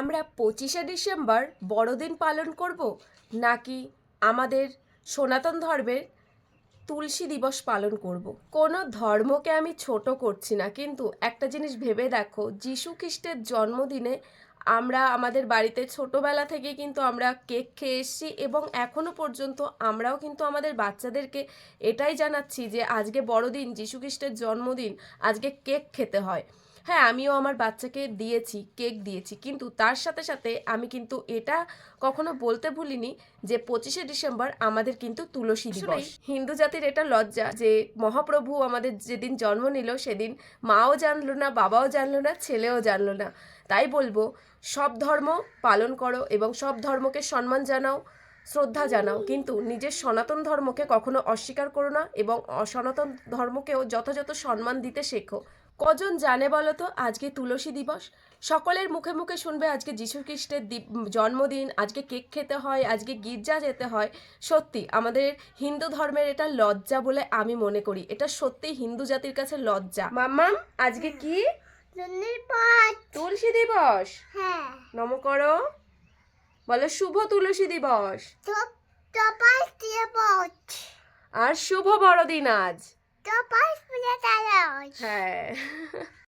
আমরা 25শে ডিসেম্বর বড়দিন পালন করব নাকি আমাদের সনাতন ধর্মের তুলসী দিবস পালন করব। কোনো ধর্মকে আমি ছোট করছি না, কিন্তু একটা জিনিস ভেবে দেখো, যীশু খ্রিস্টের জন্মদিনে আমরা আমাদের বাড়িতে ছোটোবেলা থেকে কিন্তু আমরা কেক খেয়ে এসেছি এবং এখনও পর্যন্ত আমরাও কিন্তু আমাদের বাচ্চাদেরকে এটাই জানাচ্ছি যে আজকে বড়দিন, যীশু খ্রিস্টের জন্মদিন, আজকে কেক খেতে হয়। হ্যাঁ, আমিও আমার বাচ্চাকে দিয়েছি, কেক দিয়েছি, কিন্তু তার সাথে সাথে আমি কিন্তু এটা কখনো বলতে ভুলিনি যে 25শে ডিসেম্বর আমাদের কিন্তু তুলসী দিবস। হিন্দু জাতির এটা লজ্জা যে মহাপ্রভু আমাদের যেদিন জন্ম নিল সেদিন মাও জানলো না, বাবাও জানলো না, ছেলেও জানলো না। তাই বলবো, সব ধর্ম পালন করো এবং সব ধর্মকে সম্মান জানাও, শ্রদ্ধা জানাও, কিন্তু নিজের সনাতন ধর্মকে কখনো অস্বীকার করো না এবং সনাতন ধর্মকেও যথাযথ সম্মান দিতে শেখো। কজন জানে বলো তো আজকে তুলসী দিবস? সকলের মুখে মুখে শুনবে আজকে যীশু খ্রিস্টের জন্মদিন, আজকে কেক খেতে হয়, আজকে গির্জা যেতে হয়। সত্যি আমাদের হিন্দু ধর্মের এটা লজ্জা বলে আমি মনে করি। এটা সত্যি হিন্দু জাতির কাছে লজ্জা। মাম্মাম, আজকে কি তুলসী দিবস? হ্যাঁ, নম করো, বলো শুভ তুলসী দিবস আর শুভ বড়দিন আজ। হ্যাঁ।